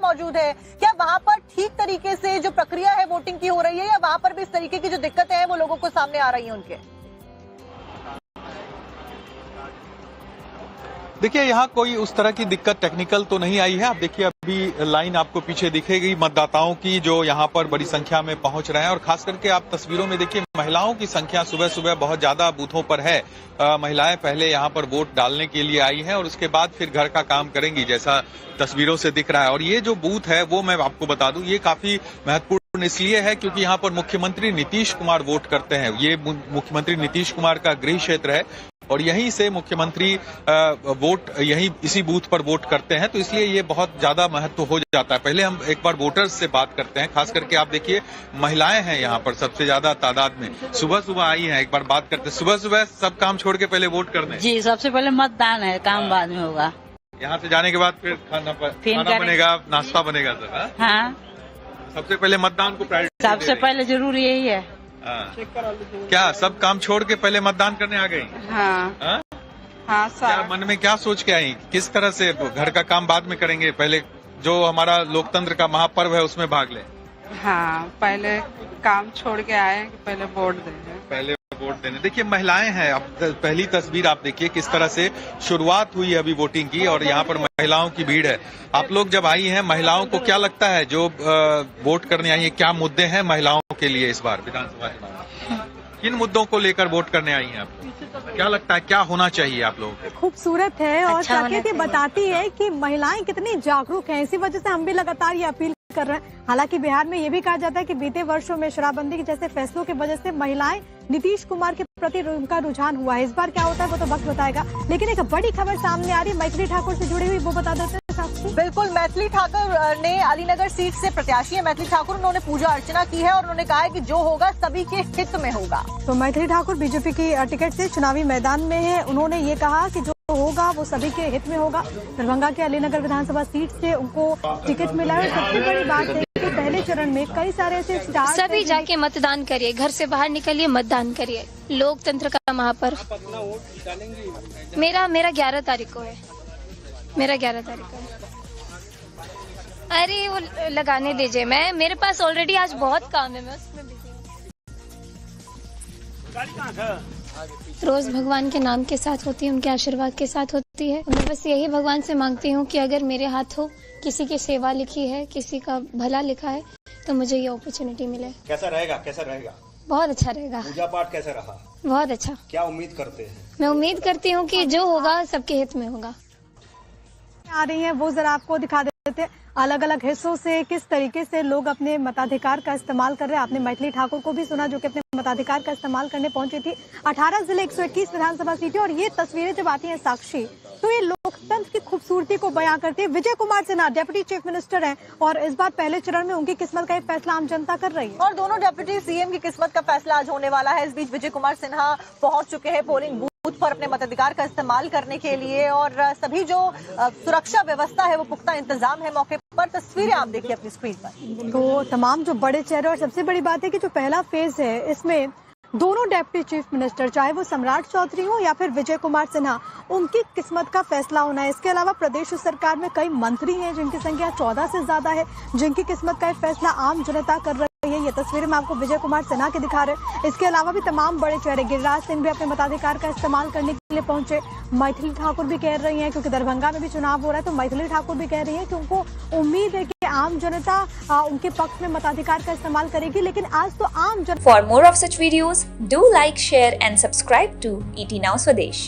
मौजूद है, क्या वहां पर ठीक तरीके से जो प्रक्रिया है वोटिंग की हो रही है, या वहां पर भी इस तरीके की जो दिक्कतें हैं वो लोगों को सामने आ रही हैं उनके? देखिए, यहाँ कोई उस तरह की दिक्कत टेक्निकल तो नहीं आई है। आप देखिए, अभी लाइन आपको पीछे दिखेगी मतदाताओं की जो यहाँ पर बड़ी संख्या में पहुंच रहे हैं, और खास करके आप तस्वीरों में देखिए महिलाओं की संख्या सुबह सुबह बहुत ज्यादा बूथों पर है। महिलाएं पहले यहाँ पर वोट डालने के लिए आई हैं और उसके बाद फिर घर का काम करेंगी, जैसा तस्वीरों से दिख रहा है। और ये जो बूथ है वो मैं आपको बता दूं, ये काफी महत्वपूर्ण इसलिए है क्योंकि यहाँ पर मुख्यमंत्री नीतीश कुमार वोट करते हैं। ये मुख्यमंत्री नीतीश कुमार का गृह क्षेत्र है और यहीं से मुख्यमंत्री वोट यहीं इसी बूथ पर वोट करते हैं, तो इसलिए ये बहुत ज्यादा महत्व हो जाता है। पहले हम एक बार वोटर्स से बात करते हैं, खास करके आप देखिए महिलाएं हैं यहाँ पर सबसे ज्यादा तादाद में, सुबह सुबह आई हैं। एक बार बात करते हैं, सुबह सुबह सब काम छोड़ के पहले वोट करने? जी, सबसे पहले मतदान है, काम बाद में होगा। यहाँ से जाने के बाद फिर खाना बनेगा, नाश्ता बनेगा सर? हाँ, सबसे पहले मतदान को प्रायोरिटी सबसे पहले जरूरी यही है। क्या सब काम छोड़ के पहले मतदान करने आ गई? हाँ, हाँ सर। क्या मन में क्या सोच के आई, किस तरह से घर का काम बाद में करेंगे, पहले जो हमारा लोकतंत्र का महापर्व है उसमें भाग ले? हाँ, पहले काम छोड़ के आए कि पहले वोट देंगे। पहले वोट देने। देखिए महिलाएं हैं, अब पहली तस्वीर आप देखिए किस तरह से शुरुआत हुई है अभी वोटिंग की, और यहाँ पर महिलाओं की भीड़ है। आप लोग जब आई हैं, महिलाओं को क्या लगता है जो वोट करने आई है, क्या मुद्दे हैं महिलाओं के लिए इस बार विधानसभा चुनाव में? किन मुद्दों को लेकर वोट करने आई हैं आप लोग? क्या लगता है क्या होना चाहिए आप लोगों को? खूबसूरत है और साकेत बताती है कि महिलाएं कितनी जागरूक हैं, इसी वजह से हम भी लगातार ये अपील कर रहे हैं। हालांकि बिहार में ये भी कहा जाता है कि बीते वर्षों में शराबबंदी जैसे फैसलों की वजह से महिलाएं नीतीश कुमार के प्रति उनका रुझान हुआ है। इस बार क्या होता है वो तो वक्त बताएगा, लेकिन एक बड़ी खबर सामने आ रही है मैथिली ठाकुर से जुड़ी हुई, वो बता देते हैं। बिल्कुल, मैथिली ठाकुर ने अलीनगर सीट से प्रत्याशी है मैथिली ठाकुर, उन्होंने पूजा अर्चना की है और उन्होंने कहा है कि जो होगा सभी के हित में होगा। तो मैथिली ठाकुर बीजेपी की टिकट से चुनावी मैदान में है। उन्होंने ये कहा कि जो होगा वो सभी के हित में होगा। दरभंगा के अलीनगर विधानसभा सीट से उनको टिकट मिला है। सबसे बड़ी बात है कि पहले चरण में कई सारे ऐसे स्टार सभी जाके मतदान करिए, घर से बाहर निकलिए, मतदान करिए, लोकतंत्र का महापर्व। मेरा 11 तारीख को है, मेरा 11 तारीख को है। अरे वो लगाने दीजिए, मेरे पास ऑलरेडी आज बहुत काम है, मैं उसमें बिजी हूँ। रोज भगवान के नाम के साथ होती है, उनके आशीर्वाद के साथ होती है। मैं बस यही भगवान से मांगती हूँ कि अगर मेरे हाथों किसी की सेवा लिखी है, किसी का भला लिखा है, तो मुझे ये अपॉर्चुनिटी मिले। कैसा रहेगा? कैसा रहेगा? बहुत अच्छा रहेगा। पूजा पाठ कैसा रहा? बहुत अच्छा। क्या उम्मीद करते हैं? मैं उम्मीद करती हूँ कि जो होगा सबके हित में होगा। आ रही है वो जरा आपको दिखा देते हैं अलग अलग हिस्सों से किस तरीके से लोग अपने मताधिकार का इस्तेमाल कर रहे हैं। आपने मैथिली ठाकुर को भी सुना जो कि अपने मताधिकार का इस्तेमाल करने पहुंची थी। 18 जिले 121 विधानसभा सीटें, और ये तस्वीरें जब आती हैं साक्षी, तो ये लोकतंत्र की खूबसूरती को बयां करती है। Vijay Kumar Sinha deputy chief minister हैं और इस बार पहले चरण में उनकी किस्मत का एक फैसला आम जनता कर रही है, और दोनों डिप्टी सीएम की किस्मत का फैसला आज होने वाला है। इस बीच विजय कुमार सिन्हा पहुंच चुके हैं पोलिंग बूथ पर अपने मताधिकार का इस्तेमाल करने के लिए, और सभी जो सुरक्षा व्यवस्था है वो पुख्ता इंतजाम है मौके पर। तस्वीरें आप देखिए अपनी स्क्रीन पर। तो तमाम जो बड़े चेहरे, और सबसे बड़ी बात है कि जो पहला फेज है इसमें दोनों डिप्टी चीफ मिनिस्टर, चाहे वो सम्राट चौधरी हो या फिर विजय कुमार सिन्हा, उनकी किस्मत का फैसला होना है। इसके अलावा प्रदेश सरकार में कई मंत्री हैं जिनकी संख्या 14 से ज्यादा है, जिनकी किस्मत का एक फैसला आम जनता कर रही है। ये तस्वीरें में आपको विजय कुमार सिन्हा की दिखा रहे हैं। इसके अलावा भी तमाम बड़े चेहरे, गिरिराज सिंह भी अपने मताधिकार का इस्तेमाल करने के लिए पहुंचे। मैथिली ठाकुर भी कह रही हैं, क्योंकि दरभंगा में भी चुनाव हो रहा है, तो मैथिली ठाकुर भी कह रही है कि उनको उम्मीद है कि आम जनता उनके पक्ष में मताधिकार का इस्तेमाल करेगी। लेकिन आज तो आम जनता। For more of such videos do like, share and subscribe to ET Now Swadesh।